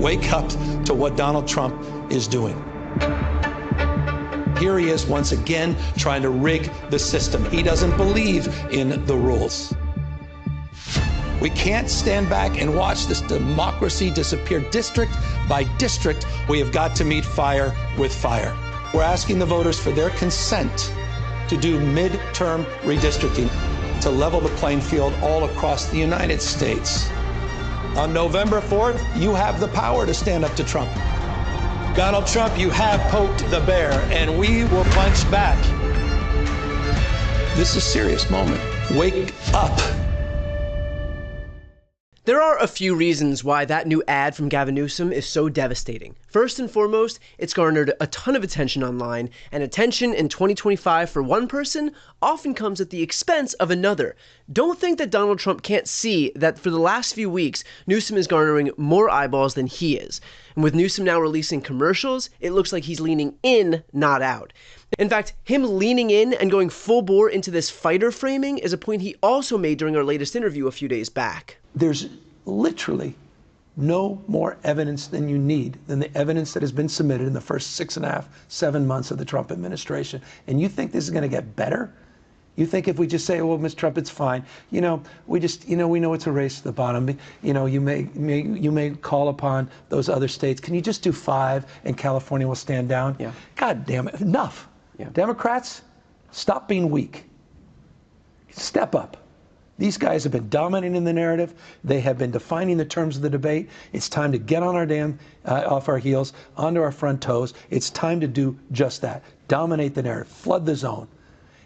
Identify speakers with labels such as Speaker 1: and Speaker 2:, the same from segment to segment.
Speaker 1: Wake up to what Donald Trump is doing. Here he is once again trying to rig the system. He doesn't believe in the rules. We can't stand back and watch this democracy disappear district by district. We have got to meet fire with fire. We're asking the voters for their consent to do midterm redistricting to level the playing field all across the United States. On November 4th, you have the power to stand up to Trump. Donald Trump, you have poked the bear, and we will punch back. This is a serious moment. Wake up.
Speaker 2: There are a few reasons why that new ad from Gavin Newsom is so devastating. First and foremost, it's garnered a ton of attention online, and attention in 2025 for one person often comes at the expense of another. Don't think that Donald Trump can't see that for the last few weeks, Newsom is garnering more eyeballs than he is. And with Newsom now releasing commercials, it looks like he's leaning in, not out. In fact, him leaning in and going full bore into this fighter framing is a point he also made during our latest interview a few days back.
Speaker 1: There's literally no more evidence than you need than the evidence that has been submitted in the first 6.5, 7 months of the Trump administration. And you think this is going to get better? You think if we just say, well, Mr. Trump, it's fine. We know it's a race to the bottom. You may call upon those other states. Can you just do 5 and California will stand down?
Speaker 2: Yeah.
Speaker 1: God damn it, enough.
Speaker 2: Yeah.
Speaker 1: Democrats, stop being weak. Step up. These guys have been dominating the narrative. They have been defining the terms of the debate. It's time to get on our off our heels, onto our front toes. It's time to do just that. Dominate the narrative, flood the zone,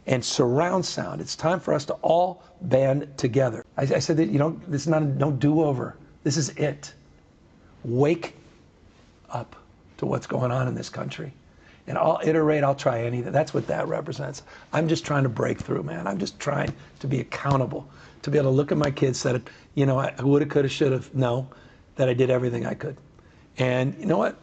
Speaker 1: and surround sound. It's time for us to all band together. I said that, this is not no do-over. This is it. Wake up to what's going on in this country. And I'll iterate, I'll try anything. That's what that represents. I'm just trying to break through, man. I'm just trying to be accountable, to be able to look at my kids, that, I woulda, coulda, shoulda, know that I did everything I could. And you know what?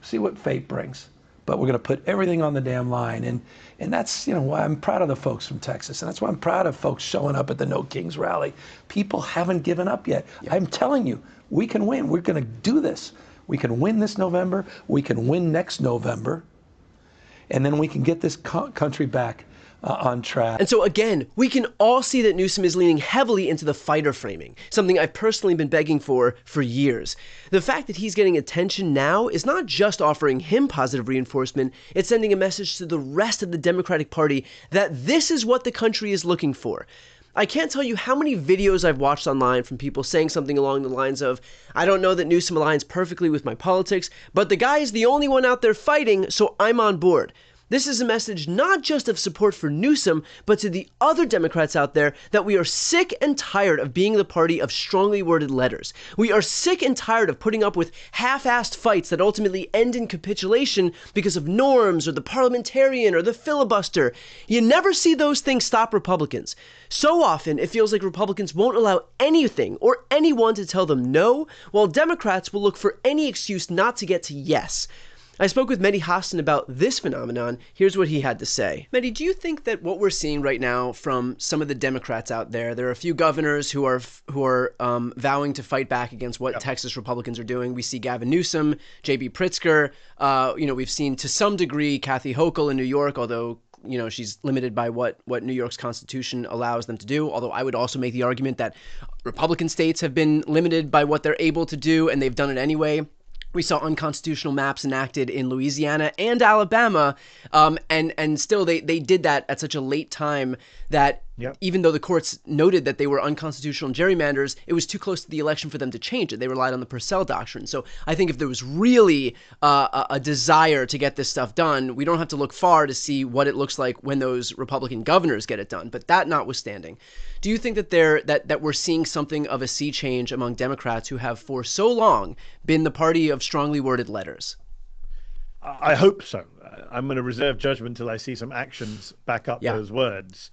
Speaker 1: See what fate brings. But we're going to put everything on the damn line. And that's, why I'm proud of the folks from Texas. And that's why I'm proud of folks showing up at the No Kings rally. People haven't given up yet. Yeah. I'm telling you, we can win. We're going to do this. We can win this November. We can win next November. And then we can get this country back on track.
Speaker 2: And so again, we can all see that Newsom is leaning heavily into the fighter framing, something I've personally been begging for years. The fact that he's getting attention now is not just offering him positive reinforcement, it's sending a message to the rest of the Democratic Party that this is what the country is looking for. I can't tell you how many videos I've watched online from people saying something along the lines of, I don't know that Newsom aligns perfectly with my politics, but the guy is the only one out there fighting, so I'm on board. This is a message not just of support for Newsom, but to the other Democrats out there that we are sick and tired of being the party of strongly worded letters. We are sick and tired of putting up with half-assed fights that ultimately end in capitulation because of norms or the parliamentarian or the filibuster. You never see those things stop Republicans. So often, it feels like Republicans won't allow anything or anyone to tell them no, while Democrats will look for any excuse not to get to yes. I spoke with Mehdi Hasan about this phenomenon. Here's what he had to say. Mehdi, do you think that what we're seeing right now from some of the Democrats out there are a few governors who are vowing to fight back against what Texas Republicans are doing? We see Gavin Newsom, J.B. Pritzker. We've seen to some degree Kathy Hochul in New York, although she's limited by what New York's Constitution allows them to do. Although I would also make the argument that Republican states have been limited by what they're able to do, and they've done it anyway. We saw unconstitutional maps enacted in Louisiana and Alabama, and still they did that at such a late time that even though the courts noted that they were unconstitutional gerrymanders, it was too close to the election for them to change it. They relied on the Purcell doctrine. So I think if there was really a desire to get this stuff done, we don't have to look far to see what it looks like when those Republican governors get it done. But that notwithstanding, do you think that that we're seeing something of a sea change among Democrats who have for so long been the party of strongly worded letters?
Speaker 3: I hope so. I'm going to reserve judgment until I see some actions back up those words.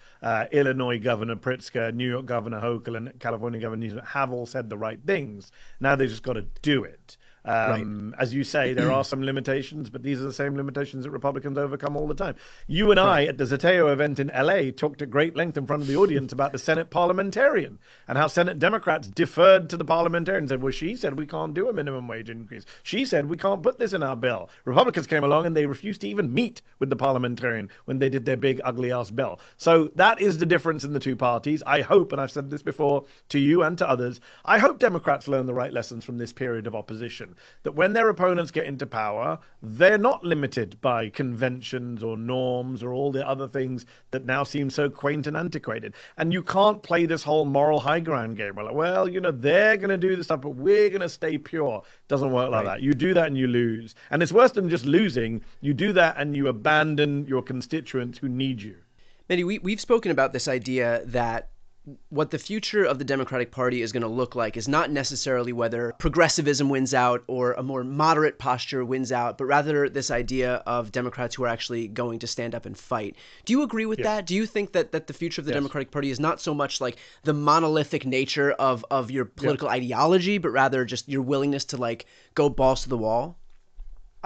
Speaker 3: Illinois Governor Pritzker, New York Governor Hochul, and California Governor Newsom have all said the right things. Now they've just got to do it.
Speaker 2: Right.
Speaker 3: As you say, there are some limitations, but these are the same limitations that Republicans overcome all the time. You and I, at the Zateo event in LA, talked at great length in front of the audience about the Senate parliamentarian and how Senate Democrats deferred to the parliamentarian and said, well, she said we can't do a minimum wage increase. She said we can't put this in our bill. Republicans came along and they refused to even meet with the parliamentarian when they did their big ugly ass bill. So that is the difference in the two parties. I hope, and I've said this before to you and to others, I hope Democrats learn the right lessons from this period of opposition. That when their opponents get into power, they're not limited by conventions or norms or all the other things that now seem so quaint and antiquated. And you can't play this whole moral high ground game. We're like, well, they're going to do this stuff, but we're going to stay pure. Doesn't work like that. You do that and you lose. And it's worse than just losing. You do that and you abandon your constituents who need you.
Speaker 2: Mehdi, we've spoken about this idea that what the future of the Democratic Party is going to look like is not necessarily whether progressivism wins out or a more moderate posture wins out, but rather this idea of Democrats who are actually going to stand up and fight. Do you agree with that? Do you think that the future of the Democratic Party is not so much like the monolithic nature of your political ideology, but rather just your willingness to go balls to the wall?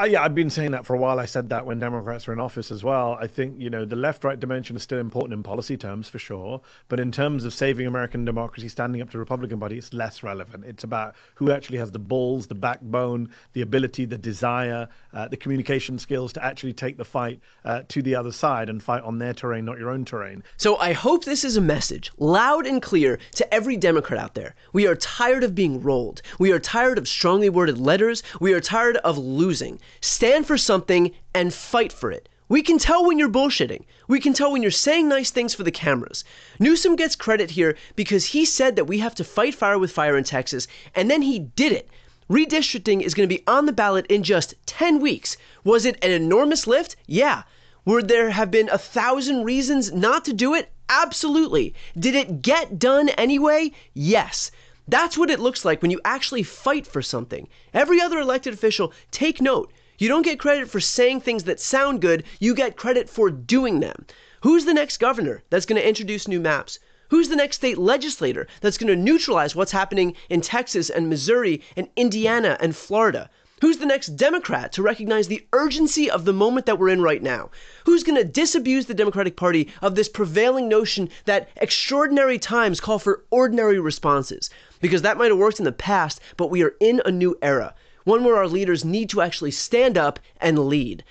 Speaker 3: Yeah, I've been saying that for a while. I said that when Democrats were in office as well. I think, the left-right dimension is still important in policy terms, for sure. But in terms of saving American democracy, standing up to the Republican Party, it's less relevant. It's about who actually has the balls, the backbone, the ability, the desire, the communication skills to actually take the fight to the other side and fight on their terrain, not your own terrain.
Speaker 2: So I hope this is a message, loud and clear, to every Democrat out there. We are tired of being rolled. We are tired of strongly worded letters. We are tired of losing. Stand for something and fight for it. We can tell when you're bullshitting. We can tell when you're saying nice things for the cameras. Newsom gets credit here because he said that we have to fight fire with fire in Texas, and then he did it. Redistricting is going to be on the ballot in just 10 weeks. Was it an enormous lift? Yeah. Would there have been 1,000 reasons not to do it? Absolutely. Did it get done anyway? Yes. That's what it looks like when you actually fight for something. Every other elected official, take note. You don't get credit for saying things that sound good, you get credit for doing them. Who's the next governor that's going to introduce new maps? Who's the next state legislator that's going to neutralize what's happening in Texas and Missouri and Indiana and Florida? Who's the next Democrat to recognize the urgency of the moment that we're in right now? Who's going to disabuse the Democratic Party of this prevailing notion that extraordinary times call for ordinary responses? Because that might have worked in the past, but we are in a new era, one where our leaders need to actually stand up and lead.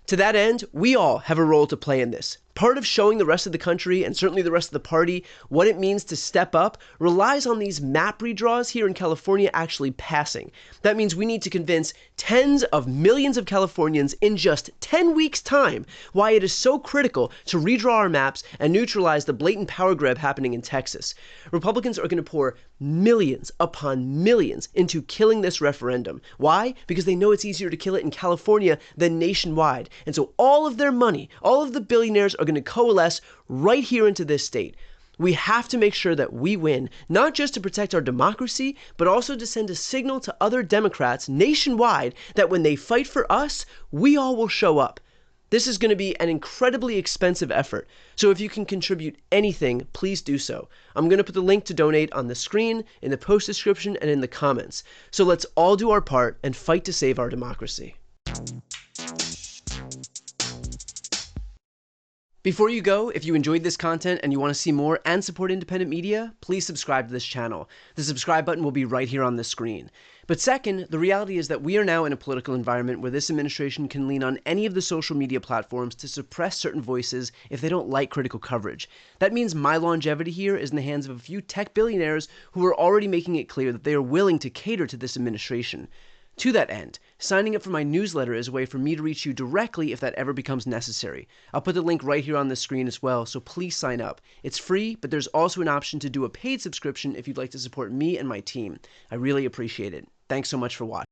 Speaker 2: To that end, we all have a role to play in this. Part of showing the rest of the country, and certainly the rest of the party, what it means to step up relies on these map redraws here in California actually passing. That means we need to convince tens of millions of Californians in just 10 weeks' time why it is so critical to redraw our maps and neutralize the blatant power grab happening in Texas. Republicans are going to pour millions upon millions into killing this referendum. Why? Because they know it's easier to kill it in California than nationwide. And so all of their money, all of the billionaires are going to coalesce right here into this state. We have to make sure that we win, not just to protect our democracy, but also to send a signal to other Democrats nationwide that when they fight for us, we all will show up. This is going to be an incredibly expensive effort, so if you can contribute anything, please do so. I'm going to put the link to donate on the screen, in the post description, and in the comments. So let's all do our part and fight to save our democracy. Before you go, if you enjoyed this content and you want to see more and support independent media, please subscribe to this channel. The subscribe button will be right here on the screen. But second, the reality is that we are now in a political environment where this administration can lean on any of the social media platforms to suppress certain voices if they don't like critical coverage. That means my longevity here is in the hands of a few tech billionaires who are already making it clear that they are willing to cater to this administration. To that end, signing up for my newsletter is a way for me to reach you directly if that ever becomes necessary. I'll put the link right here on the screen as well, so please sign up. It's free, but there's also an option to do a paid subscription if you'd like to support me and my team. I really appreciate it. Thanks so much for watching.